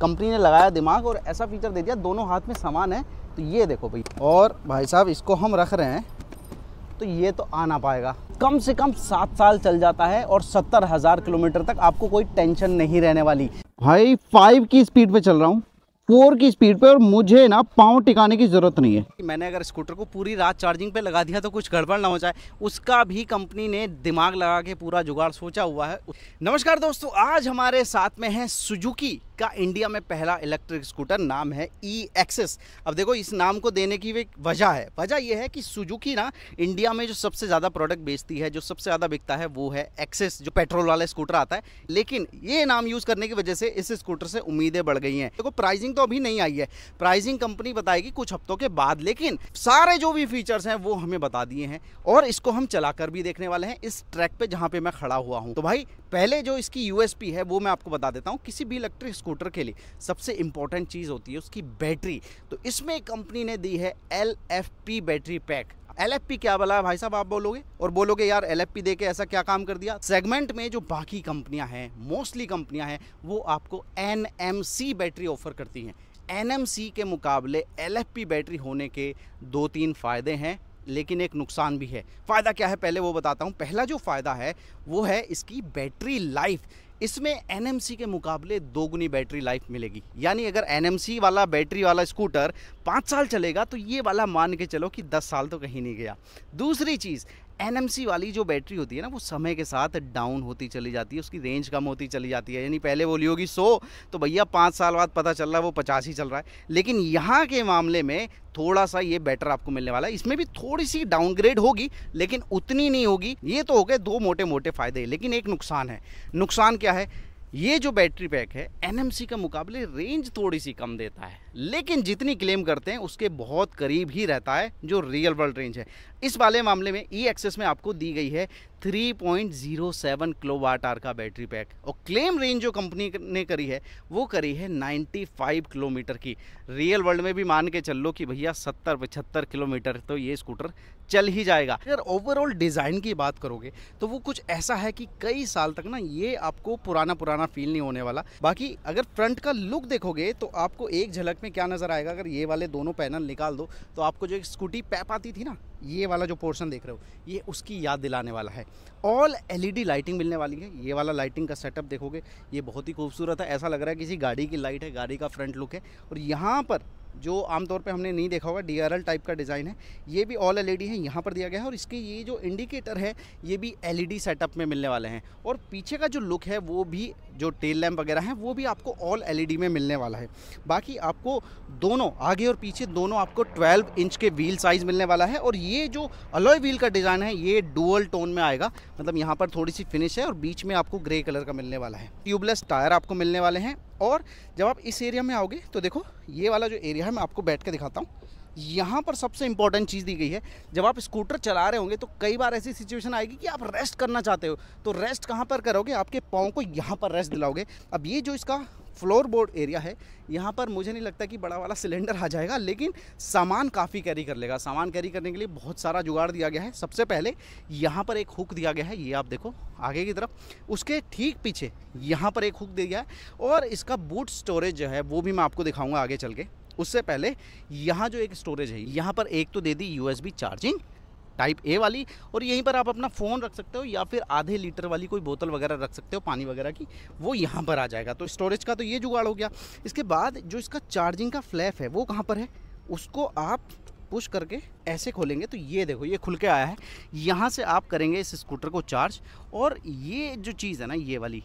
Company ने लगाया दिमाग और ऐसा फीचर दे दिया, दोनों हाथ में सामान है। तो ये देखो भाई, और भाई साहब इसको हम रख रहे हैं तो ये तो आ ना पाएगा। कम से कम 7 साल चल जाता है और 70,000 किलोमीटर तक आपको कोई टेंशन नहीं रहने वाली। भाई 5 की स्पीड पे चल रहा हूँ, 4 की स्पीड पे, और मुझे ना पाँव टिकाने की जरूरत नहीं है। मैंने अगर स्कूटर को पूरी रात चार्जिंग पे लगा दिया तो कुछ गड़बड़ ना हो जाए, उसका भी कंपनी ने दिमाग लगा के पूरा जुगाड़ सोचा हुआ है। नमस्कार दोस्तों, आज हमारे साथ में है सुजुकी का इंडिया में पहला इलेक्ट्रिक स्कूटर, नाम है ई-एक्सेस। अब देखो, इस नाम को देने की एक वजह है। वजह यह है कि सुजुकी ना इंडिया में जो सबसे ज़्यादा प्रोडक्ट बेचती है, जो सबसे ज़्यादा बिकता है, वो है एक्सेस, जो पेट्रोल वाला स्कूटर आता है। लेकिन ये नाम यूज़ करने की वजह से इस स्कूटर से उम्मीदें बढ़ गई हैं। देखो, प्राइसिंग तो अभी नहीं आई है, प्राइसिंग कंपनी बताएगी कुछ हफ्तों के बाद, लेकिन सारे जो भी फीचर्स हैं वो हमें बता दिए हैं और इसको हम चलाकर भी देखने वाले हैं इस ट्रैक पे जहाँ पे मैं खड़ा हुआ हूँ। तो भाई पहले जो इसकी यूएसपी है वो मैं आपको बता देता हूँ। किसी भी इलेक्ट्रिक स्कूटर के लिए सबसे इंपॉर्टेंट चीज़ होती है उसकी बैटरी। तो इसमें कंपनी ने दी है LFP बैटरी पैक। LFP क्या बोला है भाई साहब, आप बोलोगे और बोलोगे यार LFP दे के ऐसा क्या काम कर दिया। सेगमेंट में जो बाकी कंपनियां हैं, मोस्टली कंपनियां हैं, वो आपको NMC बैटरी ऑफर करती हैं। NMC के मुकाबले LFP बैटरी होने के 2-3 फ़ायदे हैं, लेकिन एक नुकसान भी है। फ़ायदा क्या है पहले वो बताता हूँ। पहला जो फ़ायदा है वो है इसकी बैटरी लाइफ। इसमें NMC के मुकाबले 2 गुनी बैटरी लाइफ मिलेगी। यानी अगर NMC वाला बैटरी वाला स्कूटर 5 साल चलेगा तो ये वाला मान के चलो कि 10 साल तो कहीं नहीं गया। दूसरी चीज़, NMC वाली जो बैटरी होती है ना, वो समय के साथ डाउन होती चली जाती है, उसकी रेंज कम होती चली जाती है। यानी पहले बोली होगी 100, तो भैया 5 साल बाद पता चल रहा है वो 50 ही चल रहा है। लेकिन यहाँ के मामले में थोड़ा सा ये बेटर आपको मिलने वाला है। इसमें भी थोड़ी सी डाउनग्रेड होगी, लेकिन उतनी नहीं होगी। ये तो हो गए 2 मोटे मोटे फ़ायदे, लेकिन एक नुकसान है। नुकसान क्या है? ये जो बैटरी पैक है NMC के मुकाबले रेंज थोड़ी सी कम देता है, लेकिन जितनी क्लेम करते हैं उसके बहुत करीब ही रहता है जो रियल वर्ल्ड रेंज है। इस वाले मामले में ई-एक्सेस में आपको दी गई है 3.07 किलोवाट आवर का बैटरी पैक, और क्लेम रेंज जो कंपनी ने करी है वो करी है 95 किलोमीटर की। रियल वर्ल्ड में भी मान के चल लो कि भैया 70-75 किलोमीटर तो ये स्कूटर चल ही जाएगा। अगर ओवरऑल डिज़ाइन की बात करोगे तो वो कुछ ऐसा है कि कई साल तक ना ये आपको पुराना पुराना फील नहीं होने वाला। बाकी अगर फ्रंट का लुक देखोगे तो आपको एक झलक में क्या नज़र आएगा, अगर ये वाले दोनों पैनल निकाल दो तो आपको जो एक स्कूटी पैप आती थी ना, ये वाला जो पोर्शन देख रहे हो, ये उसकी याद दिलाने वाला है। ऑल LED लाइटिंग मिलने वाली है। ये वाला लाइटिंग का सेटअप देखोगे, ये बहुत ही खूबसूरत है। ऐसा लग रहा है किसी गाड़ी की लाइट है, गाड़ी का फ्रंट लुक है। और यहाँ पर जो आमतौर पे हमने नहीं देखा होगा, DRL टाइप का डिज़ाइन है, ये भी ऑल LED है, यहाँ पर दिया गया है। और इसके ये जो इंडिकेटर है ये भी LED सेटअप में मिलने वाले हैं। और पीछे का जो लुक है वो भी, जो टेल लैम्प वगैरह हैं, वो भी आपको ऑल LED में मिलने वाला है। बाकी आपको दोनों आगे और पीछे दोनों आपको 12 इंच के व्हील साइज़ मिलने वाला है। और ये जो अलॉय व्हील का डिज़ाइन है ये डुअल टोन में आएगा, मतलब यहाँ पर थोड़ी सी फिनिश है और बीच में आपको ग्रे कलर का मिलने वाला है। ट्यूबलेस टायर आपको मिलने वाले हैं। और जब आप इस एरिया में आओगे तो देखो, ये वाला जो एरिया है मैं आपको बैठ के दिखाता हूँ। यहाँ पर सबसे इंपॉर्टेंट चीज़ दी गई है, जब आप स्कूटर चला रहे होंगे तो कई बार ऐसी सिचुएशन आएगी कि आप रेस्ट करना चाहते हो, तो रेस्ट कहाँ पर करोगे? आपके पाँव को यहाँ पर रेस्ट दिलाओगे। अब ये जो इसका फ्लोर बोर्ड एरिया है, यहाँ पर मुझे नहीं लगता कि बड़ा वाला सिलेंडर आ जाएगा, लेकिन सामान काफ़ी कैरी कर लेगा। सामान कैरी करने के लिए बहुत सारा जुगाड़ दिया गया है। सबसे पहले यहाँ पर एक हुक दिया गया है, ये आप देखो आगे की तरफ। उसके ठीक पीछे यहाँ पर एक हुक दिया गया है। और इसका बूट स्टोरेज जो है वो भी मैं आपको दिखाऊंगा आगे चल के। उससे पहले यहाँ जो एक स्टोरेज है, यहाँ पर एक तो दे दी USB चार्जिंग टाइप A वाली, और यहीं पर आप अपना फ़ोन रख सकते हो या फिर आधे लीटर वाली कोई बोतल वगैरह रख सकते हो पानी वगैरह की, वो यहाँ पर आ जाएगा। तो स्टोरेज का तो ये जुगाड़ हो गया। इसके बाद जो इसका चार्जिंग का फ्लैप है वो कहाँ पर है, उसको आप पुश करके ऐसे खोलेंगे तो ये देखो, ये खुल के आया है। यहाँ से आप करेंगे इस स्कूटर को चार्ज। और ये जो चीज़ है ना, ये वाली,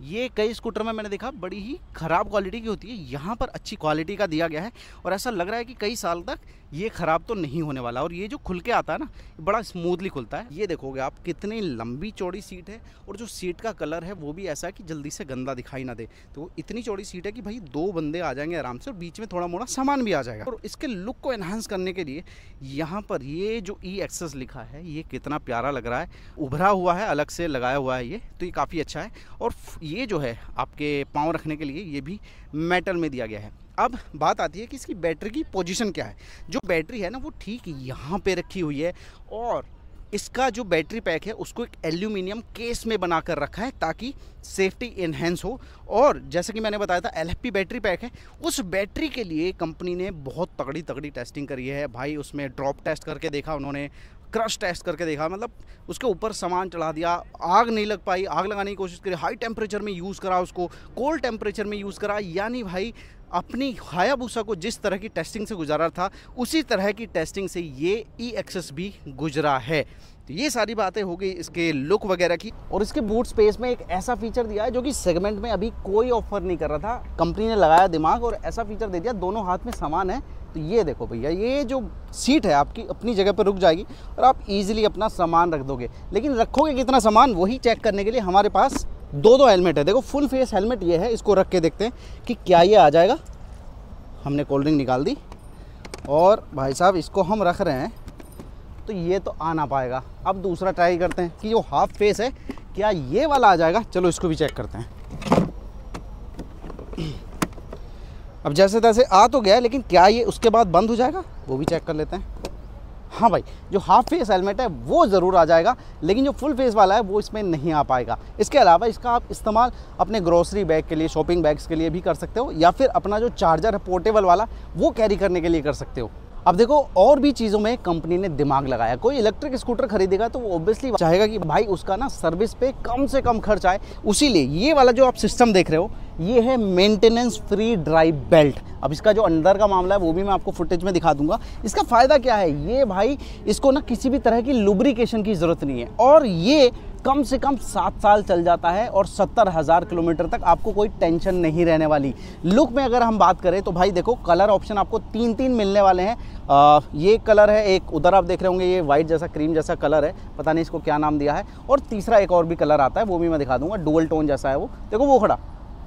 ये कई स्कूटर में मैंने देखा बड़ी ही ख़राब क्वालिटी की होती है। यहाँ पर अच्छी क्वालिटी का दिया गया है और ऐसा लग रहा है कि कई साल तक ये ख़राब तो नहीं होने वाला। और ये जो खुल के आता है ना, बड़ा स्मूथली खुलता है। ये देखोगे आप कितनी लंबी चौड़ी सीट है, और जो सीट का कलर है वो भी ऐसा है कि जल्दी से गंदा दिखाई ना दे। तो इतनी चौड़ी सीट है कि भाई 2 बंदे आ जाएंगे आराम से, और बीच में थोड़ा मोड़ा सामान भी आ जाएगा। और इसके लुक को एनहांस करने के लिए यहाँ पर ये जो ई-एक्सेस लिखा है, ये कितना प्यारा लग रहा है। उभरा हुआ है, अलग से लगाया हुआ है ये, तो ये काफ़ी अच्छा है। और ये जो है आपके पाँव रखने के लिए ये भी मेटल में दिया गया है। अब बात आती है कि इसकी बैटरी की पोजीशन क्या है। जो बैटरी है ना वो ठीक यहाँ पे रखी हुई है, और इसका जो बैटरी पैक है उसको एक एल्यूमिनियम केस में बना कर रखा है, ताकि सेफ्टी इन्हेंस हो। और जैसे कि मैंने बताया था LFP बैटरी पैक है, उस बैटरी के लिए कंपनी ने बहुत तगड़ी तगड़ी टेस्टिंग करी है भाई। उसमें ड्रॉप टेस्ट करके देखा उन्होंने, क्रश टेस्ट करके देखा, मतलब उसके ऊपर सामान चढ़ा दिया, आग नहीं लग पाई, आग लगाने की कोशिश करी, हाई टेम्परेचर में यूज़ करा उसको, कोल्ड टेम्परेचर में यूज़ करा, यानी भाई अपनी हायाबुसा को जिस तरह की टेस्टिंग से गुजारा था उसी तरह की टेस्टिंग से ये EXS भी गुजरा है। तो ये सारी बातें हो गई इसके लुक वगैरह की। और इसके बूट स्पेस में एक ऐसा फीचर दिया है जो कि सेगमेंट में अभी कोई ऑफर नहीं कर रहा था। कंपनी ने लगाया दिमाग और ऐसा फीचर दे दिया, दोनों हाथ में सामान है। तो ये देखो भैया, ये जो सीट है आपकी अपनी जगह पर रुक जाएगी और आप इजीली अपना सामान रख दोगे। लेकिन रखोगे कितना सामान, वही चेक करने के लिए हमारे पास दो हेलमेट है। देखो फुल फेस हेलमेट ये है, इसको रख के देखते हैं कि क्या ये आ जाएगा। हमने कोल्ड ड्रिंक निकाल दी और भाई साहब इसको हम रख रहे हैं, तो ये तो आ ना पाएगा। अब दूसरा ट्राई करते हैं कि जो हाफ फेस है क्या ये वाला आ जाएगा। चलो इसको भी चेक करते हैं। अब जैसे तैसे आ तो गया, लेकिन क्या ये उसके बाद बंद हो जाएगा, वो भी चेक कर लेते हैं। हाँ भाई, जो हाफ फेस हेलमेट है वो ज़रूर आ जाएगा, लेकिन जो फुल फेस वाला है वो इसमें नहीं आ पाएगा। इसके अलावा इसका आप इस्तेमाल अपने ग्रोसरी बैग के लिए, शॉपिंग बैग्स के लिए भी कर सकते हो, या फिर अपना जो चार्जर है पोर्टेबल वाला वो कैरी करने के लिए कर सकते हो। अब देखो और भी चीज़ों में कंपनी ने दिमाग लगाया। कोई इलेक्ट्रिक स्कूटर खरीदेगा तो वो ऑब्वियसली चाहेगा कि भाई उसका ना सर्विस पे कम से कम खर्च आए। उसीलिए ये वाला जो आप सिस्टम देख रहे हो ये है मेंटेनेंस फ्री ड्राइव बेल्ट। अब इसका जो अंदर का मामला है वो भी मैं आपको फुटेज में दिखा दूंगा। इसका फ़ायदा क्या है, ये भाई इसको ना किसी भी तरह की लुब्रिकेशन की ज़रूरत नहीं है और ये कम से कम 7 साल चल जाता है और 70,000 किलोमीटर तक आपको कोई टेंशन नहीं रहने वाली। लुक में अगर हम बात करें तो भाई देखो कलर ऑप्शन आपको 3 मिलने वाले हैं। ये कलर है, एक उधर आप देख रहे होंगे ये वाइट जैसा क्रीम जैसा कलर है, पता नहीं इसको क्या नाम दिया है, और तीसरा एक और भी कलर आता है वो भी मैं दिखा दूंगा, डुअल टोन जैसा है वो। देखो वो खड़ा,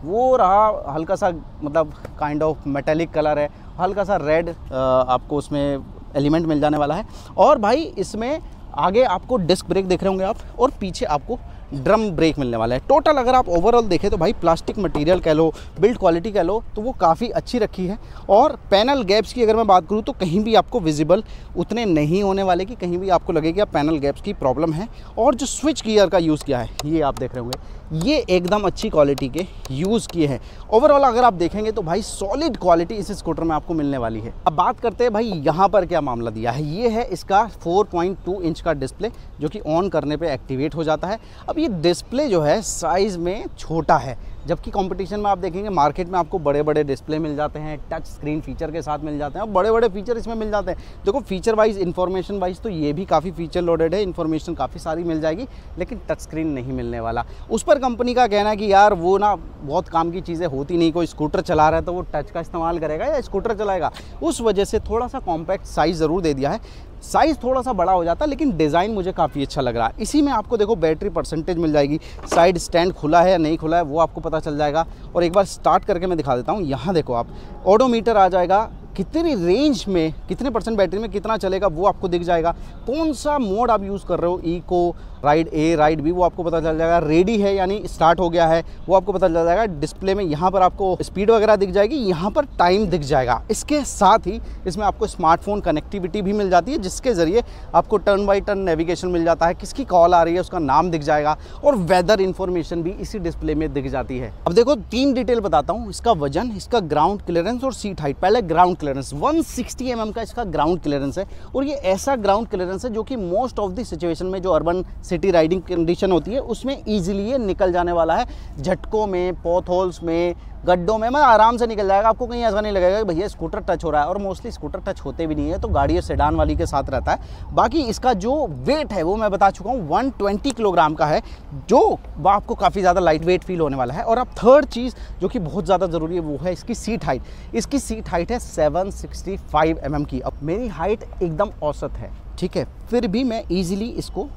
वो रहा हल्का सा मतलब काइंड ऑफ मेटेलिक कलर है, हल्का सा रेड आपको उसमें एलिमेंट मिल जाने वाला है। और भाई इसमें आगे आपको डिस्क ब्रेक देख रहे होंगे आप, और पीछे आपको ड्रम ब्रेक मिलने वाला है। टोटल अगर आप ओवरऑल देखें तो भाई प्लास्टिक मटेरियल कह लो, बिल्ड क्वालिटी कह लो, तो वो काफ़ी अच्छी रखी है। और पैनल गैप्स की अगर मैं बात करूँ तो कहीं भी आपको विजिबल उतने नहीं होने वाले कि कहीं भी आपको लगे कि आप पैनल गैप्स की प्रॉब्लम है। और जो स्विच गियर का यूज़ किया है ये आप देख रहे होंगे, ये एकदम अच्छी क्वालिटी के यूज़ किए हैं। ओवरऑल अगर आप देखेंगे तो भाई सॉलिड क्वालिटी इस स्कूटर में आपको मिलने वाली है। अब बात करते हैं भाई यहाँ पर क्या मामला दिया है। ये है इसका 4.2 इंच का डिस्प्ले जो कि ऑन करने पे एक्टिवेट हो जाता है। अब ये डिस्प्ले जो है साइज़ में छोटा है, जबकि कंपटीशन में आप देखेंगे मार्केट में आपको बड़े बड़े डिस्प्ले मिल जाते हैं, टच स्क्रीन फीचर के साथ मिल जाते हैं, और बड़े बड़े फीचर इसमें मिल जाते हैं। देखो फीचर वाइज, इन्फॉर्मेशन वाइज तो ये भी काफ़ी फीचर लोडेड है, इन्फॉर्मेशन काफ़ी सारी मिल जाएगी, लेकिन टच स्क्रीन नहीं मिलने वाला। उस पर कंपनी का कहना है कि यार वो ना बहुत काम की चीज़ें होती नहीं, कोई स्कूटर चला रहा है तो वो टच का इस्तेमाल करेगा या स्कूटर चलाएगा, उस वजह से थोड़ा सा कॉम्पैक्ट साइज़ ज़रूर दे दिया है। साइज़ थोड़ा सा बड़ा हो जाता है, लेकिन डिज़ाइन मुझे काफ़ी अच्छा लग रहा है। इसी में आपको देखो बैटरी परसेंटेज मिल जाएगी, साइड स्टैंड खुला है या नहीं खुला है वो आपको पता चल जाएगा। और एक बार स्टार्ट करके मैं दिखा देता हूँ। यहाँ देखो आप ओडोमीटर आ जाएगा, कितनी रेंज में कितने परसेंट बैटरी में कितना चलेगा वो आपको दिख जाएगा। कौन सा मोड आप यूज़ कर रहे हो, इको, राइड ए, राइड बी, वो आपको पता चल जाएगा। रेडी है यानी स्टार्ट हो गया है वो आपको पता चल जाएगा। डिस्प्ले में यहाँ पर आपको स्पीड वगैरह दिख जाएगी, यहाँ पर टाइम दिख जाएगा। इसके साथ ही इसमें आपको स्मार्टफोन कनेक्टिविटी भी मिल जाती है, जिसके ज़रिए आपको टर्न बाई टर्न नेविगेशन मिल जाता है, किसकी कॉल आ रही है उसका नाम दिख जाएगा, और वेदर इन्फॉर्मेशन भी इसी डिस्प्ले में दिख जाती है। अब देखो 3 डिटेल बताता हूँ, इसका वजन, इसका ग्राउंड क्लियरेंस और सीट हाइट। पहले ग्राउंड क्लियरेंस 160 mm का इसका ग्राउंड क्लियरेंस है, और ये ऐसा ग्राउंड क्लियरेंस है जो कि मोस्ट ऑफ द सिचुएशन में जो अर्बन सिटी राइडिंग कंडीशन होती है उसमें ईजिली ये निकल जाने वाला है। झटकों में, पॉथ होल्स में, गड्ढों में, मतलब आराम से निकल जाएगा। आपको कहीं ऐसा नहीं लगेगा कि भैया स्कूटर टच हो रहा है, और मोस्टली स्कूटर टच होते भी नहीं है, तो गाड़ी सेडान वाली के साथ रहता है। बाकी इसका जो वेट है वो मैं बता चुका हूँ 120 किलोग्राम का है, जो आपको काफ़ी ज़्यादा लाइट वेट फील होने वाला है। और अब थर्ड चीज़ जो कि बहुत ज़्यादा ज़रूरी है वो है इसकी सीट हाइट। इसकी सीट हाइट है 765 mm की। अब मेरी हाइट एकदम औसत है, ठीक है, फिर भी मैं ईजिली इसको,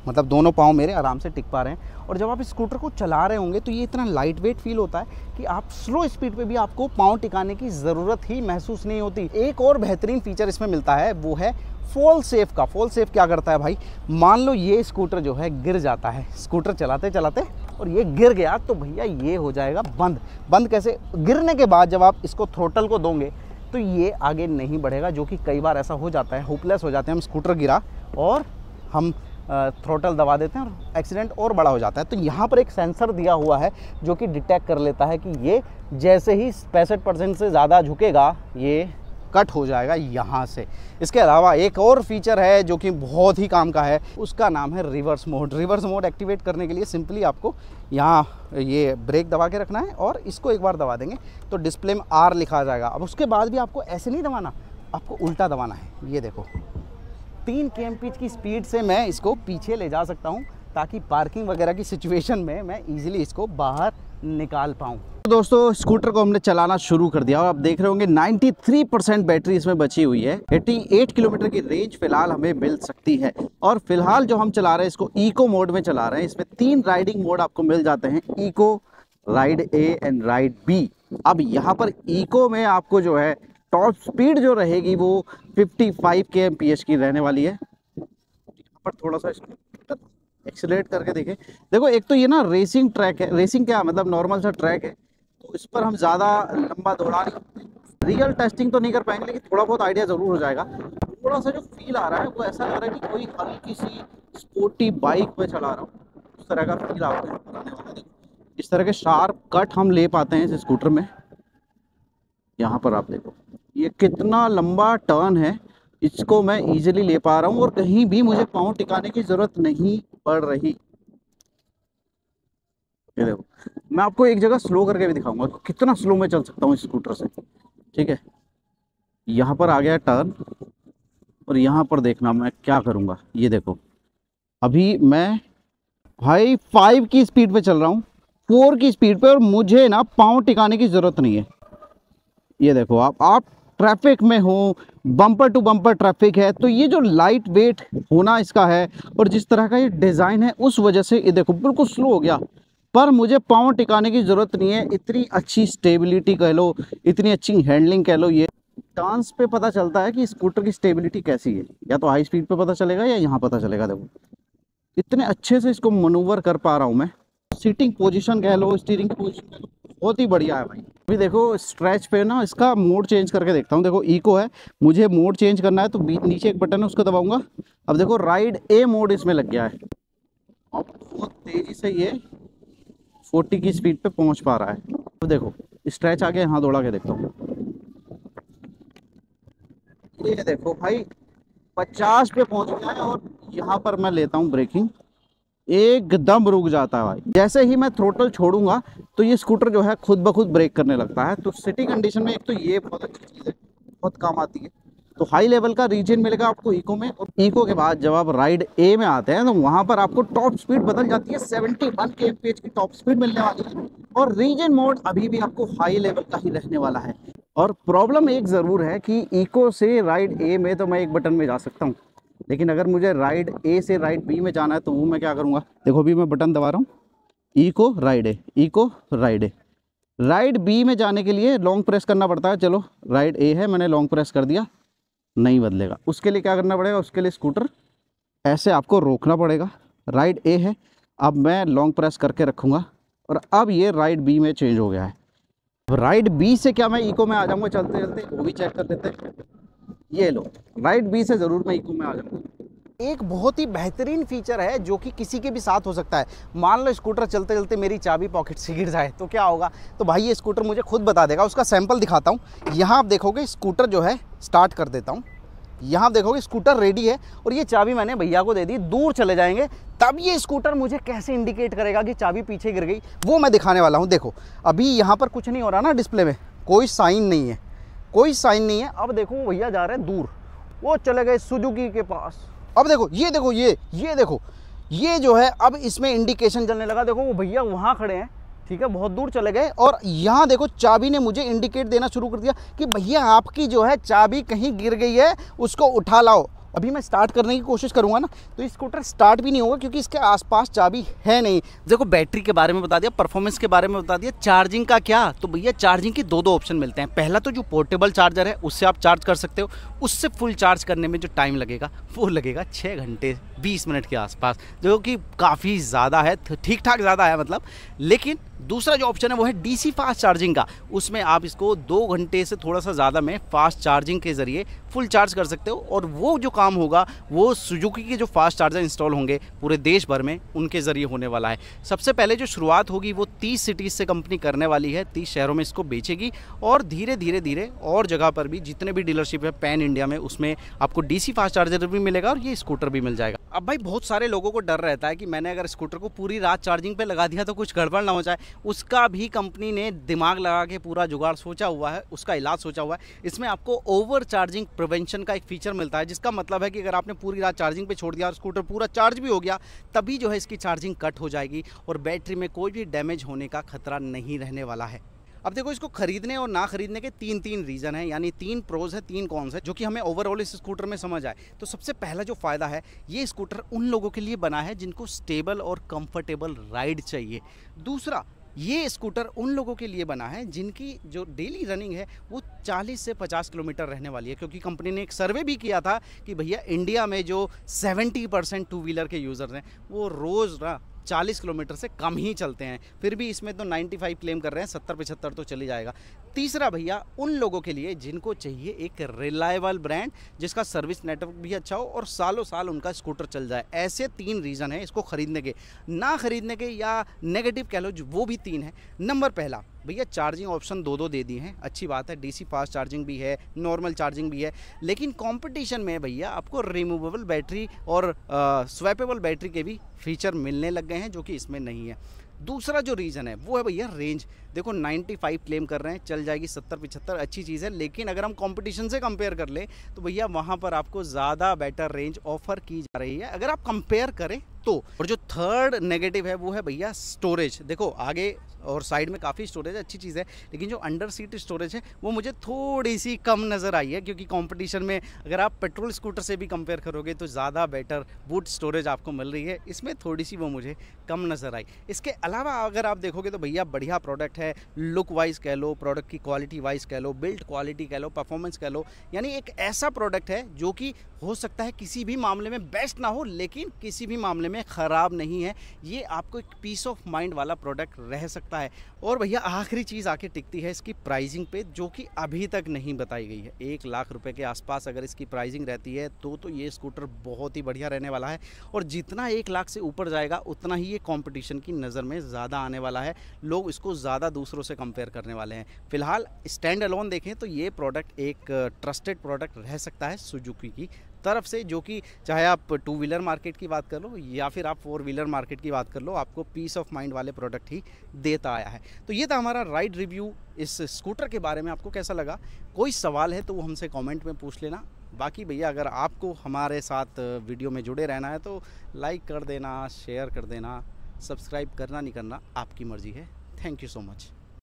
मतलब दोनों पाँव मेरे आराम से टिक पा रहे हैं। और जब आप इस स्कूटर को चला रहे होंगे तो ये इतना लाइट वेट फील होता है कि आप स्लो स्पीड पे भी आपको पाँव टिकाने की ज़रूरत ही महसूस नहीं होती। एक और बेहतरीन फीचर इसमें मिलता है वो है फॉल सेफ का। फॉल सेफ क्या करता है भाई, मान लो ये स्कूटर जो है गिर जाता है, स्कूटर चलाते चलाते और ये गिर गया, तो भैया ये हो जाएगा बंद। बंद कैसे, गिरने के बाद जब आप इसको थ्रोटल को दोगे तो ये आगे नहीं बढ़ेगा, जो कि कई बार ऐसा हो जाता है, होपलेस हो जाते हैं हम, स्कूटर गिरा और हम थ्रोटल दबा देते हैं और एक्सीडेंट और बड़ा हो जाता है। तो यहाँ पर एक सेंसर दिया हुआ है जो कि डिटेक्ट कर लेता है कि ये जैसे ही 65% से ज़्यादा झुकेगा ये कट हो जाएगा यहाँ से। इसके अलावा एक और फीचर है जो कि बहुत ही काम का है, उसका नाम है reverse mode. Reverse mode activate करने के लिए सिंपली आपको यहाँ ये ब्रेक दबा के रखना है और इसको एक बार दबा देंगे तो डिस्प्ले में R लिखा आ जाएगा। अब उसके बाद भी आपको ऐसे नहीं दबाना, आपको उल्टा दबाना है। ये देखो 3 kmph की स्पीड से मैं इसको पीछे ले जा सकता हूँ ताकि पार्किंग वगैरह की सिचुएशन में मैं ईजिली इसको बाहर निकाल पाऊँ। तो दोस्तों स्कूटर को हमने चलाना शुरू कर दिया और आप देख रहे होंगे 93% बैटरी इसमें बची हुई है। 88 किलोमीटर की रेंज फिलहाल हमें मिल सकती है। और फिलहाल जो हम चला रहे हैं इसको इको मोड में चला रहे हैं। इसमें 3 राइडिंग मोड आपको मिल जाते हैं, echo, ride A and ride B. अब यहाँ पर इको में आपको जो है टॉप स्पीड जो रहेगी वो 55 kmph की रहने वाली है। यहाँ पर थोड़ा सा एक्सीलरेट करके देखें, देखो एक तो ये ना रेसिंग ट्रैक है, रेसिंग क्या मतलब नॉर्मल सा ट्रैक है, तो इस पर हम ज़्यादा लंबा दौड़ा नहीं, रियल टेस्टिंग तो नहीं कर पाएंगे लेकिन थोड़ा बहुत आइडिया ज़रूर हो जाएगा। थोड़ा सा जो फील आ रहा है वो ऐसा लग रहा है कि कोई हल्की सी स्पोर्टी बाइक में चला रहा हूँ, उस तरह का फील आपको यहाँ पर आने वाला है। इस तरह के शार्प कट हम ले पाते हैं इस स्कूटर में। यहाँ पर आप देखो ये कितना लंबा टर्न है, इसको मैं इजीली ले पा रहा हूँ और कहीं भी मुझे पाँव टिकाने की ज़रूरत नहीं पड़ रही। ये देखो मैं आपको एक जगह स्लो करके भी दिखाऊंगा तो कितना स्लो मैं चल सकता हूँ इस स्कूटर से। ठीक है, यहाँ पर आ गया टर्न और यहाँ पर देखना मैं क्या करूँगा। ये देखो अभी मैं भाई 5 की स्पीड पे चल रहा हूँ, 4 की स्पीड पे, और मुझे ना पाँव टिकाने की ज़रूरत नहीं है। ये देखो आप ट्रैफिक में हो, बम्पर टू बम्पर ट्रैफिक है, तो ये जो लाइट वेट होना इसका है और जिस तरह का ये डिज़ाइन है उस वजह से ये देखो बिल्कुल स्लो हो गया, पर मुझे पाँव टिकाने की ज़रूरत नहीं है। इतनी अच्छी स्टेबिलिटी कह लो, इतनी अच्छी हैंडलिंग कह लो, ये टर्न्स पे पता चलता है कि स्कूटर की स्टेबिलिटी कैसी है। या तो हाई स्पीड पे पता चलेगा या यहाँ पता चलेगा। देखो इतने अच्छे से इसको मनूवर कर पा रहा हूँ मैं। सीटिंग पोजीशन कह लो, स्टीयरिंग की पोजीशन कह लो, बहुत ही बढ़िया है भाई। अभी देखो स्ट्रेच पे ना इसका मोड चेंज करके देखता हूँ। देखो इको है, मुझे मोड चेंज करना है तो नीचे एक बटन है उसको दबाऊंगा। अब देखो राइड ए मोड इसमें लग गया है और बहुत तेज़ी से ये 40 की स्पीड पे पहुँच पा रहा है। अब देखो स्ट्रेच आगे यहाँ दौड़ा के देखता हूँ, ये देखो भाई 50 पे पहुँच गया है और यहाँ पर मैं लेता हूँ ब्रेकिंग, एकदम रुक जाता है भाई। जैसे ही मैं थ्रोटल छोड़ूंगा तो ये स्कूटर जो है खुद ब खुद ब्रेक करने लगता है। तो सिटी कंडीशन में एक तो ये बहुत अच्छी चीज़ है, बहुत काम आती है। तो हाई लेवल का रीजन मिलेगा आपको इको में, और इको के बाद जब आप राइड ए में आते हैं तो वहाँ पर आपको टॉप स्पीड बदल जाती है, 71 kmph की टॉप स्पीड मिलने वाली है। और रीजन मोड अभी भी आपको हाई लेवल का ही रहने वाला है। और प्रॉब्लम एक ज़रूर है कि इको से राइड ए में तो मैं एक बटन में जा सकता हूँ, लेकिन अगर मुझे राइड ए से राइड बी में जाना है तो वो मैं क्या करूँगा। देखो अभी मैं बटन दबा रहा हूँ, इको राइड ए, इको राइड ए। राइड बी में जाने के लिए लॉन्ग प्रेस करना पड़ता है। चलो राइड ए है, मैंने लॉन्ग प्रेस कर दिया, नहीं बदलेगा। उसके लिए क्या करना पड़ेगा, उसके लिए स्कूटर ऐसे आपको रोकना पड़ेगा। राइड ए है, अब मैं लॉन्ग प्रेस करके रखूँगा और अब ये राइड बी में चेंज हो गया है। राइड बी से क्या मैं इको में आ जाऊँगा चलते चलते, वो भी चेक कर लेते हैं। ये लो राइड बी से ज़रूर मैं इको में आ जाऊँगा। एक बहुत ही बेहतरीन फीचर है जो कि किसी के भी साथ हो सकता है। मान लो स्कूटर चलते चलते मेरी चाबी पॉकेट से गिर जाए तो क्या होगा, तो भाई ये स्कूटर मुझे खुद बता देगा। उसका सैंपल दिखाता हूँ। यहाँ आप देखोगे स्कूटर जो है स्टार्ट कर देता हूँ, यहाँ आप देखोगे स्कूटर रेडी है और ये चाबी मैंने भैया को दे दी। दूर चले जाएंगे तब ये स्कूटर मुझे कैसे इंडिकेट करेगा कि चाबी पीछे गिर गई, वो मैं दिखाने वाला हूँ। देखो अभी यहाँ पर कुछ नहीं हो रहा ना, डिस्प्ले में कोई साइन नहीं है, कोई साइन नहीं है। अब देखो भैया जा रहे हैं दूर, वो चले गए सुजुकी के पास। अब देखो ये देखो ये देखो ये जो है अब इसमें इंडिकेशन चलने लगा। देखो वो भैया वहाँ खड़े हैं, ठीक है, बहुत दूर चले गए। और यहाँ देखो चाबी ने मुझे इंडिकेट देना शुरू कर दिया कि भैया आपकी जो है चाबी कहीं गिर गई है, उसको उठा लाओ। अभी मैं स्टार्ट करने की कोशिश करूँगा ना तो ये स्कूटर स्टार्ट भी नहीं होगा क्योंकि इसके आसपास चाबी है नहीं। देखो बैटरी के बारे में बता दिया, परफॉर्मेंस के बारे में बता दिया। चार्जिंग का क्या, तो भैया चार्जिंग के दो ऑप्शन मिलते हैं। पहला तो जो पोर्टेबल चार्जर है उससे आप चार्ज कर सकते हो, उससे फुल चार्ज करने में जो टाइम लगेगा वो लगेगा 6 घंटे 20 मिनट के आसपास, जो कि काफ़ी ज़्यादा है, ठीक ठाक ज़्यादा है मतलब। लेकिन दूसरा जो ऑप्शन है वो है डीसी फास्ट चार्जिंग का। उसमें आप इसको 2 घंटे से थोड़ा सा ज़्यादा में फास्ट चार्जिंग के ज़रिए फुल चार्ज कर सकते हो, और वो जो काम होगा वो सुजुकी के जो फास्ट चार्जर इंस्टॉल होंगे पूरे देश भर में उनके ज़रिए होने वाला है। सबसे पहले जो शुरुआत होगी वो 30 सिटीज़ से कंपनी करने वाली है, 30 शहरों में इसको बेचेगी, और धीरे धीरे धीरे और जगह पर भी जितने भी डीलरशिप है पैन इंडिया में उसमें आपको डीसी फास्ट चार्जर भी मिलेगा और ये स्कूटर भी मिल जाएगा। अब भाई बहुत सारे लोगों को डर रहता है कि मैंने अगर स्कूटर को पूरी रात चार्जिंग पे लगा दिया तो कुछ गड़बड़ ना हो जाए। उसका भी कंपनी ने दिमाग लगा के पूरा जुगाड़ सोचा हुआ है, उसका इलाज सोचा हुआ है। इसमें आपको ओवर चार्जिंग प्रिवेंशन का एक फीचर मिलता है, जिसका मतलब है कि अगर आपने पूरी रात चार्जिंग पे छोड़ दिया और स्कूटर पूरा चार्ज भी हो गया, तभी जो है इसकी चार्जिंग कट हो जाएगी और बैटरी में कोई भी डैमेज होने का खतरा नहीं रहने वाला है। अब देखो, इसको खरीदने और ना खरीदने के तीन रीज़न है, यानी 3 प्रोज है 3 कॉन्स है, जो कि हमें ओवरऑल इस स्कूटर में समझ आए। तो सबसे पहला जो फ़ायदा है, ये स्कूटर उन लोगों के लिए बना है जिनको स्टेबल और कंफर्टेबल राइड चाहिए। दूसरा, ये स्कूटर उन लोगों के लिए बना है जिनकी जो डेली रनिंग है वो 40 से 50 किलोमीटर रहने वाली है, क्योंकि कंपनी ने एक सर्वे भी किया था कि भैया इंडिया में जो 70% 2 व्हीलर के यूज़र्स हैं वो रोज़ 40 किलोमीटर से कम ही चलते हैं। फिर भी इसमें तो 95 क्लेम कर रहे हैं, 70-75 तो चली जाएगा। तीसरा भैया, उन लोगों के लिए जिनको चाहिए एक रिलायबल ब्रांड जिसका सर्विस नेटवर्क भी अच्छा हो और सालों साल उनका स्कूटर चल जाए। ऐसे 3 रीज़न है इसको खरीदने के। ना खरीदने के या नेगेटिव कह लो, वो भी 3 है। नंबर पहला भैया, चार्जिंग ऑप्शन 2 दे दिए हैं, अच्छी बात है। डीसी फास्ट चार्जिंग भी है, नॉर्मल चार्जिंग भी है, लेकिन कंपटीशन में भैया आपको रिमूवेबल बैटरी और स्वैपेबल बैटरी के भी फीचर मिलने लग गए हैं, जो कि इसमें नहीं है। दूसरा जो रीज़न है वो है भैया रेंज। देखो 95 क्लेम कर रहे हैं, चल जाएगी 70-75, अच्छी चीज़ है, लेकिन अगर हम कंपटीशन से कंपेयर कर लें तो भैया वहाँ पर आपको ज़्यादा बेटर रेंज ऑफर की जा रही है अगर आप कंपेयर करें तो। और जो थर्ड नेगेटिव है वो है भैया स्टोरेज। देखो आगे और साइड में काफ़ी स्टोरेज है, अच्छी चीज़ है, लेकिन जो अंडर सीट स्टोरेज है वो मुझे थोड़ी सी कम नज़र आई है, क्योंकि कंपटीशन में अगर आप पेट्रोल स्कूटर से भी कंपेयर करोगे तो ज़्यादा बेटर बूट स्टोरेज आपको मिल रही है, इसमें थोड़ी सी वो मुझे कम नज़र आई। इसके अलावा अगर आप देखोगे तो भैया बढ़िया प्रोडक्ट है, लुक वाइज कह लो, प्रोडक्ट की क्वालिटी वाइज कह लो, बिल्ड क्वालिटी कह लो, परफॉर्मेंस कह लो, यानी एक ऐसा प्रोडक्ट है जो कि हो सकता है किसी भी मामले में बेस्ट ना हो, लेकिन किसी भी मामले में ख़राब नहीं है। ये आपको एक पीस ऑफ माइंड वाला प्रोडक्ट रह सकता है। और भैया आखिरी चीज़ आके टिकती है इसकी प्राइसिंग पे, जो कि अभी तक नहीं बताई गई है। 1 लाख रुपए के आसपास अगर इसकी प्राइसिंग रहती है तो ये स्कूटर बहुत ही बढ़िया रहने वाला है, और जितना 1 लाख से ऊपर जाएगा उतना ही ये कंपटीशन की नज़र में ज़्यादा आने वाला है। लोग इसको ज़्यादा दूसरों से कंपेयर करने वाले हैं। फिलहाल स्टैंड अलोन देखें तो ये प्रोडक्ट एक ट्रस्टेड प्रोडक्ट रह सकता है सुजुकी की तरफ से, जो कि चाहे आप 2 व्हीलर मार्केट की बात कर लो या फिर आप 4 व्हीलर मार्केट की बात कर लो, आपको पीस ऑफ माइंड वाले प्रोडक्ट ही देता आया है। तो ये था हमारा राइड रिव्यू इस स्कूटर के बारे में। आपको कैसा लगा? कोई सवाल है तो वो हमसे कमेंट में पूछ लेना। बाकी भैया अगर आपको हमारे साथ वीडियो में जुड़े रहना है तो लाइक कर देना, शेयर कर देना, सब्सक्राइब करना नहीं करना आपकी मर्ज़ी है। Thank you so much.